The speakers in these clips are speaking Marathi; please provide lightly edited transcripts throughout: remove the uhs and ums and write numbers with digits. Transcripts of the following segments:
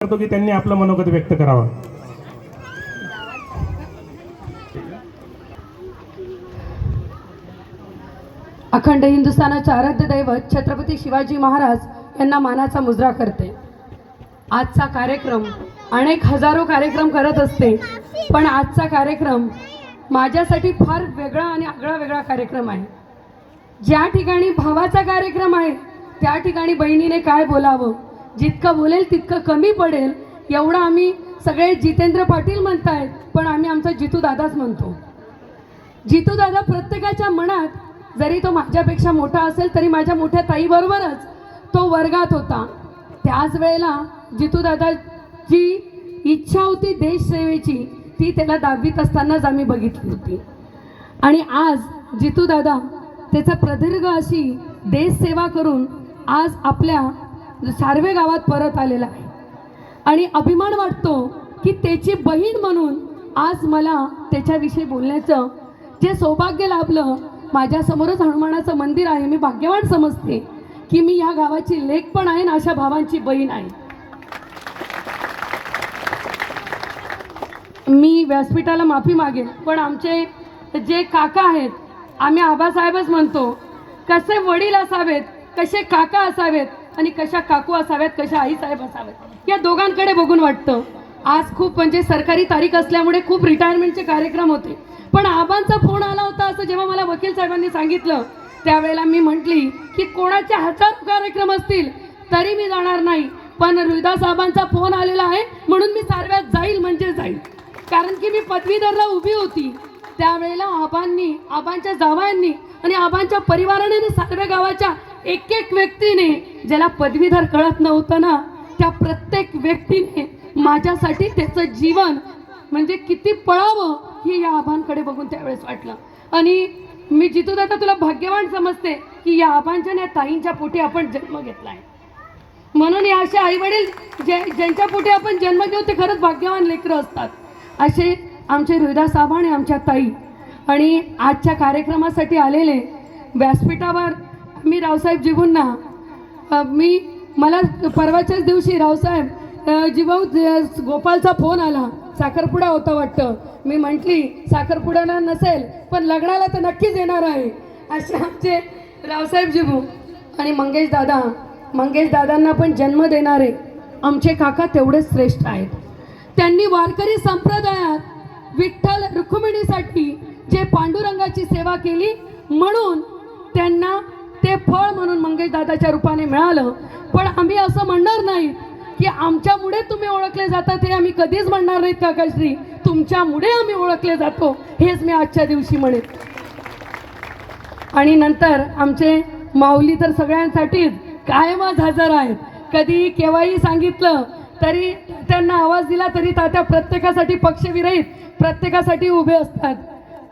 करतो की त्यांनी आपलं मनोगत व्यक्त करावं. अखंड हिंदुस्थानाचे आराध्य दैवत छत्रपती शिवाजी महाराज यांना मानाचा मुजरा करते. आजचा कार्यक्रम अनेक हजारो कार्यक्रम करत असते, पण आजचा कार्यक्रम माझ्यासाठी फार वेगळा आणि आगळा कार्यक्रम आहे. ज्या ठिकाणी भावाचा कार्यक्रम आहे त्या ठिकाणी बहिणीने काय बोलावं, जितकं बोलेल तितकं कमी पडेल, एवढं आम्ही सगळे जितेंद्र पाटील म्हणतायत, पण आम्ही आमचा जितू दादाच म्हणतो. जितू दादा प्रत्येकाच्या मनात, जरी तो माझ्यापेक्षा मोठा असेल तरी माझ्या मोठ्या ताईबरोबरच तो वर्गात होता. त्याच वेळेला जितू दादाची इच्छा होती देशसेवेची, ती त्याला 10वीत असतानाच आम्ही बघितली होती. आणि आज जितू दादा त्याचा प्रदीर्घ अशी देशसेवा करून आज आपल्या सार्वे गावात परत आलेला आहे. आणि अभिमान वाटतो की त्याची बहीण म्हणून आज मला त्याच्याविषयी बोलण्याचं जे सौभाग्य लाभलं. माझ्यासमोरच हनुमानाचं मंदिर आहे. मी भाग्यवान समजते की मी ह्या गावाची लेक पण आहे आणि अशा भावांची बहीण आहे. मी व्यासपीठाला माफी मागेन, पण आमचे जे काका आहेत, आम्ही आबासाहेबच म्हणतो. कसे वडील असावेत, कसे काका असावेत आणि कशा काकू असाव्यात, कशा आईसाहेब असावेत, या दोघांकडे बघून वाटतं. आज खूप म्हणजे सरकारी तारीख असल्यामुळे खूप रिटायरमेंटचे कार्यक्रम होते, पण आबांचा फोन आला होता असं जेव्हा मला वकील साहेबांनी सांगितलं, त्यावेळेला मी म्हटली की कोणाचे हजारो कार्यक्रम असतील तरी मी जाणार नाही, पण रोहिदास आबांचा फोन आलेला आहे म्हणून मी सार्व्यात जाईल म्हणजे जाईल. कारण की मी पदवीधरला उभी होती त्यावेळेला आबांनी, आबांच्या जावयांनी आणि आबांच्या परिवाराने, सार्वे गावाच्या एक एक व्यक्तीने, ज्याला पदवीधर कळत नव्हतं ना, त्या प्रत्येक व्यक्तीने माझ्यासाठी त्याचं जीवन म्हणजे किती पळावं हे या आबांकडे बघून त्यावेळेस वाटलं. आणि मी जितू दादा तुला भाग्यवान समजते की या आबांच्या या ताईंच्या पोटी आपण जन्म घेतला आहे. म्हणून या असे आईवडील ज्यांच्या पोटी आपण जन्म घेऊ ते खरंच भाग्यवान लेकरं असतात. असे आमचे रोहिदास आबा आणि आमच्या ताई. आणि आजच्या कार्यक्रमासाठी आलेले व्यासपीठावर मी रावसाहेब जिबूंना, मला परवाच्याच दिवशी रावसाहेब जिभाऊ गोपालचा फोन आला, साखरपुडा होता वाटतं. मी म्हटली साखरपुड्याला नसेल पण लग्नाला तर नक्कीच येणार आहे. असे आमचे रावसाहेब जिबू आणि मंगेश दादांना पण जन्म देणारे आमचे काका तेवढेच श्रेष्ठ आहेत. त्यांनी वारकरी संप्रदायात विठ्ठल रुक्मिणीसाठी जे पांडुरंगाची सेवा केली म्हणून त्यांना ते फळ म्हणून मंगेश दादाच्या रूपाने मिळालं. पण आम्ही असं म्हणणार नाही की आमच्यामुळे तुम्ही ओळखले जातात, हे आम्ही कधीच म्हणणार नाहीत काकाश्री. तुमच्यामुळे आम्ही ओळखले जातो हेच मी आजच्या दिवशी म्हणेन. आणि नंतर आमचे माऊली तर सगळ्यांसाठीच कायमच हजर आहेत. कधी केव्हाही सांगितलं तरी, त्यांना आवाज दिला तरी तात्या प्रत्येकासाठी पक्षविरहित प्रत्येकासाठी उभे असतात.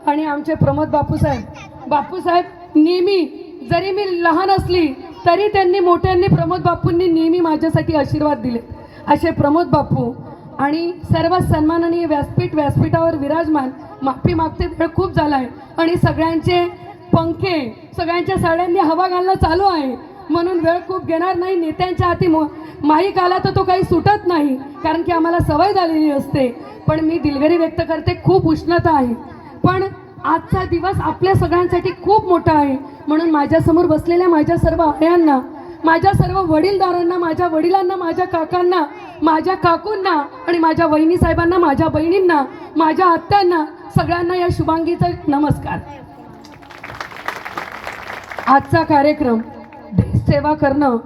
आणि आमचे प्रमोद बापूसाहेब नेहमी, जरी मी लहान असली तरी त्यांनी मोठ्यांनी प्रमोद बापूंनी नेहमी माझ्यासाठी आशीर्वाद दिले. असे प्रमोद बापू आणि सर्व सन्माननीय व्यासपीठावर विराजमान. माफी मागते, वेळ खूप झाला आहे आणि सगळ्यांचे पंखे, सगळ्यांच्या साड्यांनी हवा घालणं चालू आहे म्हणून वेळ खूप घेणार नाही. नेत्यांच्या हाती माईक आला तर तो काही सुटत नाही, कारण की आम्हाला सवय झालेली असते. पण मी दिलगिरी व्यक्त करते, खूप उष्णता आहे, पण आजचा दिवस आपल्या सगळ्यांसाठी खूप मोठा आहे. म्हणून माझ्यासमोर बसलेल्या माझ्या सर्व आयांना, माझ्या सर्व वडीलधारांना, माझ्या वडिलांना, माझ्या काकांना, माझ्या काकूंना आणि माझ्या वहिनी साहेबांना, माझ्या बहिणींना, माझ्या आत्यांना, सगळ्यांना या शुभांगीचा नमस्कार. आजचा कार्यक्रम देशसेवा करणं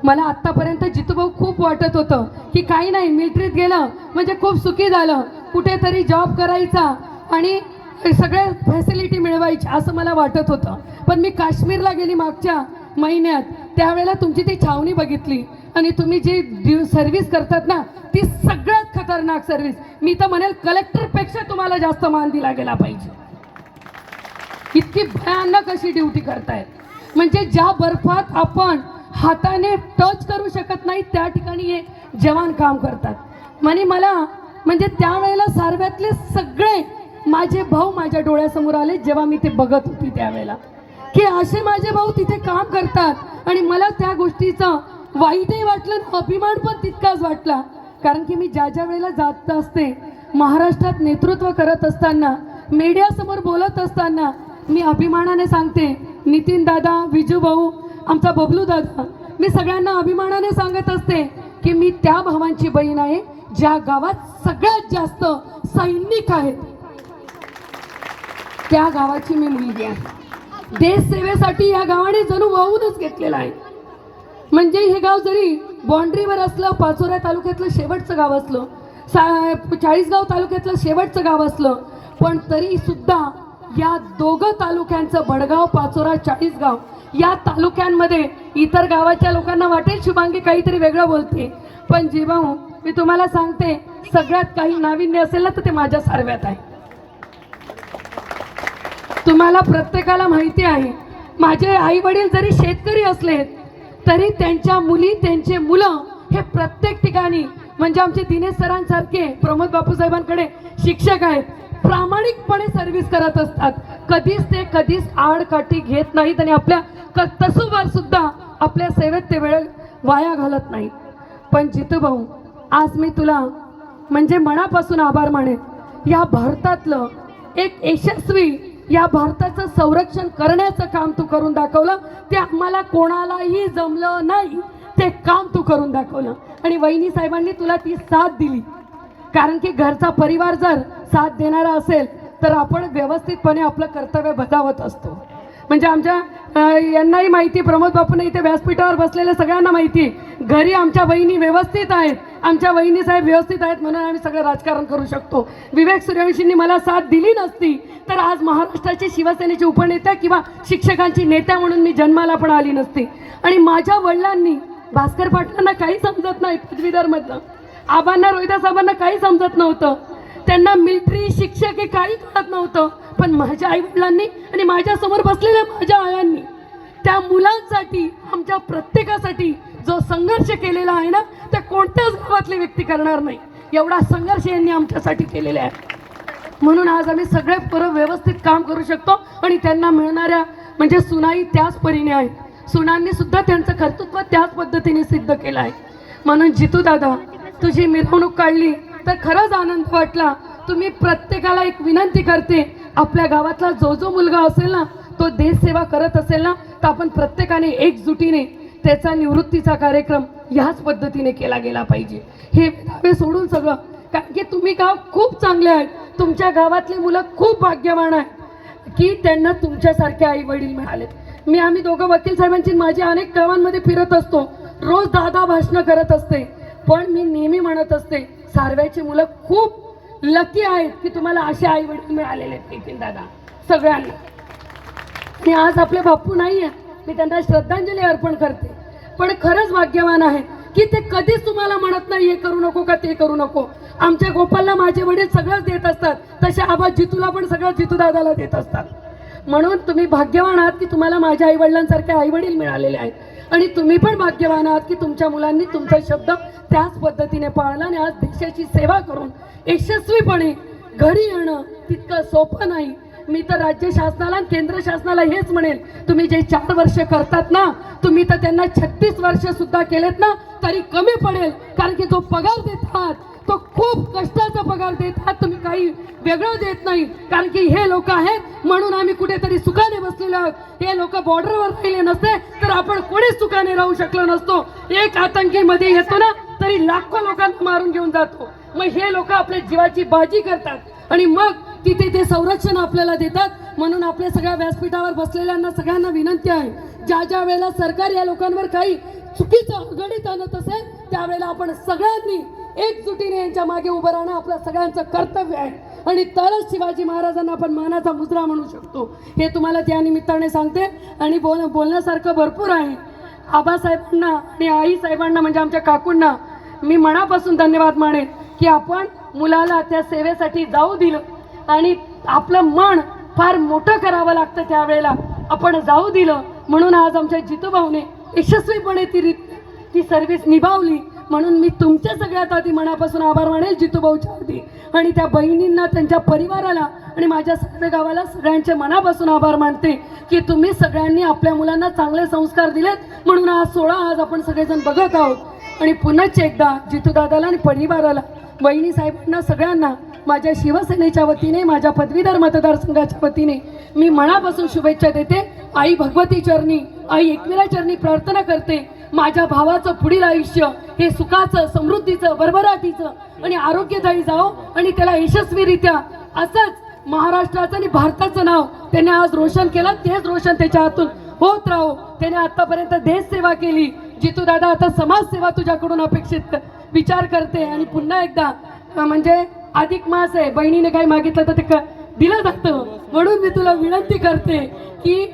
मला आत्तापर्यंत जितूभाऊ खूप वाटत होतं की काही नाही, मिलिटरीत गेलं म्हणजे खूप सुखी झालं, कुठेतरी जॉब करायचा आणि सगळ्या फॅसिलिटी मिळवायची असं मला वाटत होतं. पण मी काश्मीरला गेली मागच्या महिन्यात, त्यावेळेला तुमची ती छावणी बघितली आणि तुम्ही जी सर्व्हिस करतात ना, ती सगळ्यात खतरनाक सर्व्हिस. मी तर म्हणेल कलेक्टरपेक्षा तुम्हाला जास्त मान दिला गेला पाहिजे. इतकी भयानक अशी ड्युटी करतायत, म्हणजे ज्या बर्फात आपण हाताने टच करू शकत नाही त्या ठिकाणी हे जवान काम करतात. मला म्हणजे त्यावेळेला सार्व्यातले सगळे माझे भाऊ माझ्या डोळ्यासमोर आले जेव्हा मी ते बघत होती त्यावेळेला, की असे माझे भाऊ तिथे काम करतात. आणि मला त्या गोष्टीचं वाईटही वाटलं, अभिमान पण तितकाच वाटला कारण की मी ज्या ज्या वेळेला जात असते महाराष्ट्रात नेतृत्व करत असताना, मीडियासमोर बोलत असताना मी अभिमानाने सांगते, नितीन दादा, विजू भाऊ, आमचा बबलू दादा, मी सगळ्यांना अभिमानाने सांगत असते की मी त्या भावांची बहीण आहे ज्या गावात सगळ्यात जास्त सैनिक आहेत, त्या गावाची मी मुलगी आहे. देश सेवेसाठी या गावाने जणू वाहूनच घेतलेला आहे. म्हणजे हे गाव जरी बाँड्रीवर असलं, पाचोरा तालुक्यातलं शेवटचं गाव असलं, चाळीसगाव तालुक्यातलं शेवटचं गाव असलं, पण तरी सुद्धा या दोघं तालुक्यांचं, बडगाव, पाचोरा, चाळीसगाव या तालुक्यांमध्ये इतर गावाच्या लोकांना वाटेल शुभांगी काहीतरी वेगळं बोलते, पण जीवाहू मी तुम्हाला सांगते, सगळ्यात काही नाविन्य असेल ना तर ते माझ्या सारव्यात आहे. तुम्हाला प्रत्येकाला माहिती आहे, माझे आई वडील जरी शेतकरी असले तरी त्यांच्या मुली, त्यांचे मुलं हे प्रत्येक ठिकाणी, म्हणजे आमचे दिनेश सरांसारखे प्रमोद बापूसाहेबांकडे शिक्षक आहेत, प्रामाणिकपणे सर्व्हिस करत असतात. कधीच आडकाठी घेत नाहीत आणि आपल्या तसूवर सुद्धा आपल्या सेवेत ते वेळ वाया घालत नाहीत. पण जितू भाऊ, आज मी तुला म्हणजे मनापासून आभार मानेन. या भारतातलं एक यशस्वी, या भारताचं संरक्षण करण्याचं काम तू करून दाखवलं. ते आम्हाला कोणालाही जमलं नाही, ते काम तू करून दाखवलं. आणि वहिनी साहेबांनी तुला ती साथ दिली, कारण की घरचा परिवार जर साथ देणारा असेल तर आपण व्यवस्थितपणे आपलं कर्तव्य बजावत असतो. म्हणजे आमच्या यांनाही माहिती, प्रमोद बापूंना इथे व्यासपीठावर बसलेल्या सगळ्यांना माहिती, घरी आमच्या वहिनी व्यवस्थित आहेत, आमच्या वहिनी साहेब व्यवस्थित आहेत, म्हणून आम्ही सगळं राजकारण करू शकतो. विवेक सूर्यवंशींनी मला साथ दिली नसती तर आज महाराष्ट्राची शिवसेनेची उपनेत्या किंवा शिक्षकांची नेत्या म्हणून मी जन्माला पण आली नसती. आणि माझ्या वडिलांनी, भास्कर पाटलांना काही समजत नाही पदवीधरमधलं, आबांना, रोहिदास आबांना काही समजत नव्हतं, त्यांना मिलिटरी, शिक्षक हे काही कळत नव्हतं, पण माझ्या आईवडिलांनी आणि माझ्यासमोर बसलेल्या माझ्या आयांनी त्या मुलांसाठी, आमच्या प्रत्येकासाठी जो संघर्ष केलेला आहे ना, ते कोणत्याच गावातली व्यक्ती करणार नाही, एवढा संघर्ष यांनी आमच्यासाठी केलेला आहे. म्हणून आज आम्ही सगळे व्यवस्थित काम करू शकतो. आणि त्यांना मिळणाऱ्या म्हणजे सुनाई त्याच परीने आहेत, सुनांनी सुद्धा त्यांचं कर्तृत्व त्याच पद्धतीने सिद्ध केलं आहे. म्हणून जितू दादा, तुझी मिरवणूक काढली तर खरंच आनंद वाटला. तुम्ही प्रत्येकाला एक विनंती करते, आपल्या गावातला जो जो मुलगा असेल ना, तो देशसेवा करत असेल ना, तर आपण प्रत्येकाने एकजुटीने त्याचा निवृत्तीचा कार्यक्रम ह्याच पद्धतीने केला गेला पाहिजे. हे दावे सोडून सगळं, कारण की तुम्ही गाव खूप चांगले आहेत, तुमच्या गावातली मुलं खूप भाग्यवान आहेत की त्यांना तुमच्यासारखे आई वडील मिळालेत. आम्ही दोघं वकील साहेबांची, माझी अनेक गावांमध्ये फिरत असतो, रोज 10 भाषणं करत असते, पण मी नेहमी म्हणत असते, सारव्याची मुलं खूप लकी आहेत की तुम्हाला असे आई वडील मिळालेले आहेत नितीन दादा सगळ्यांना. आणि आज आपले बापू नाही आहे, मी त्यांना श्रद्धांजली अर्पण करते, पण खरंच भाग्यवान आहे की ते कधीच तुम्हाला म्हणत नाही हे करू नको का ते करू नको. आमच्या गोपालला माझे वडील सगळंच देत असतात, तसे आबा जितूला पण सगळं जितू दादाला देत असतात. म्हणून तुम्ही भाग्यवान आहात की तुम्हाला माझ्या आईवडिलांसारखे आईवडील मिळालेले आहेत. आणि तुम्ही पण भाग्यवान आहात की तुमच्या मुलांनी तुमचा शब्द त्याच पद्धतीने पाळला आणि आज देशाची सेवा करून यशस्वीपणे घरी येणं तितकं सोपं नाही. मी तर राज्य शासनाला आणि केंद्र शासनाला हेच म्हणेल, तुम्ही जे 4 वर्ष करतात ना, तुम्ही तर त्यांना 36 वर्ष सुद्धा केलेत ना तरी कमी पडेल, कारण की जो पगार देतात तो खूप कष्टाचा पगार देतात, तुम्ही काही वेगळं देत नाही. कारण की हे लोक आहेत म्हणून आम्ही कुठेतरी सुखाने बसलेलो आहोत. हे लोक बॉर्डरवर राहिले नसते तर आपण कोणीच सुखाने राहू शकलो नसतो. एक आतंकी मध्ये येतो ना तरी लाखो लोकांना मारून घेऊन जातो. मग हे लोक आपल्या जीवाची बाजी करतात आणि मग तिथे ते संरक्षण आपल्याला देतात. म्हणून आपल्या सगळ्या व्यासपीठावर बसलेल्यांना सगळ्यांना विनंती आहे, ज्या ज्या वेळेला सरकार या लोकांवर काही चुकीचं अडगडीत आणत असेल त्यावेळेला आपण सगळ्यांनी एकजुटीने यांच्या मागे उभं राहणं आपलं सगळ्यांचं कर्तव्य आहे. आणि तरच शिवाजी महाराजांना आपण मानाचा मुजरा म्हणू शकतो. हे तुम्हाला त्या निमित्ताने सांगते. आणि बोलण्यासारखं भरपूर आहे. आबासाहेबांना आणि आईसाहेबांना म्हणजे आमच्या काकूंना मी मनापासून धन्यवाद मानेन की आपण मुलाला त्या सेवेसाठी जाऊ दिलं. आणि आपलं मन फार मोठं करावं लागतं त्यावेळेला आपण जाऊ दिलं, म्हणून आज आमच्या जितूभाऊने यशस्वीपणे ती सर्व्हिस निभावली. म्हणून मी तुमच्या सगळ्यात आधी मनापासून आभार मानेल जितूभाऊच्या आधी, आणि त्या बहिणींना, त्यांच्या परिवाराला आणि माझ्या सर्व गावाला सगळ्यांच्या मनापासून आभार मानते की तुम्ही सगळ्यांनी आपल्या मुलांना चांगले संस्कार दिलेत. म्हणून आज 16 आज आपण सगळेजण बघत आहोत आणि पुनश्च एकदा जितूदादाला आणि परिवाराला, वहिनी साहेबांना, सगळ्यांना माझ्या शिवसेनेच्या वतीने, माझ्या पदवीधर मतदारसंघाच्या वतीने मी मनापासून शुभेच्छा देते. आई भगवती चरणी, आई एकविरा चरणी प्रार्थना करते, माझ्या भावाचं पुढील आयुष्य हे सुखाचं, समृद्धीचं, भरभराटीचं आणि आरोग्यदायी जावो आणि त्याला यशस्वीरित्या असंच महाराष्ट्राचं आणि भारताचं नाव त्याने आज रोशन केलं, तेच रोशन त्याच्या हातून होत राहो. त्याने आतापर्यंत देश सेवा केली. जितू दादा आता समाजसेवा तुझ्याकडून अपेक्षित विचार करते. आणि पुन्हा एकदा म्हणजे अधिक मास आहे, बहिणीने काही मागितलं तर ते दिलं जातं, म्हणून मी तुला विनंती करते की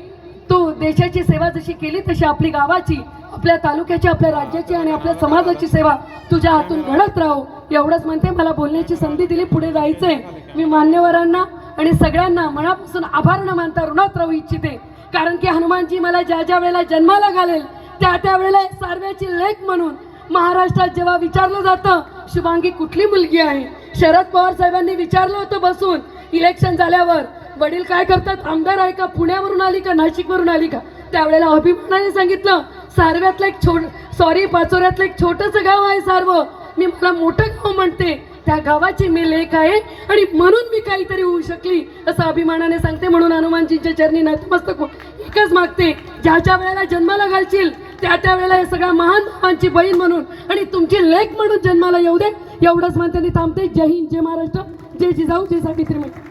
तू देशाची सेवा जशी केली तशी आपली गावाची, आपल्या तालुक्याची, आपल्या राज्याची आणि आपल्या समाजाची सेवा तुझ्या हातून घडत राहो एवढंच म्हणते. मला बोलण्याची संधी दिली, पुढे जायचंय. मी मान्यवरांना आणि सगळ्यांना मनापासून आभार न मानता ऋणात राहू इच्छिते. कारण की हनुमानजी मला ज्या ज्या वेळेला जन्माला घालेल त्या वेळेला सार्व्याची लेख म्हणून महाराष्ट्रात जेव्हा विचारलं जातं शुभांगी कुठली मुलगी आहे, शरद पवार साहेबांनी विचारलं होतं बसून इलेक्शन झाल्यावर, वडील काय करतात, आमदार आहे का, पुण्यावरून आली का, नाशिकवरून आली का, त्यावेळेला अभिमानाने सांगितलं सार्व्यातलं एक पाचोऱ्यातलं एक छोटंसं गाव आहे सार्व, मी मला मोठं गाव म्हणते, त्या गावाची मी लेख आहे आणि म्हणून मी काहीतरी होऊ शकली असं अभिमानाने सांगते. म्हणून हनुमानजींच्या चरणी नतमस्तक एकच मागते, ज्या वेळेला जन्माला घालशील त्या वेळेला हे सगळ्या महान भावांची बहीण म्हणून आणि तुमची लेख म्हणून जन्माला येऊ दे एवढंच म्हणते. थांबते. जय हिंद, जय महाराष्ट्र, जय जिजाऊ, जय सावित्रीबाई.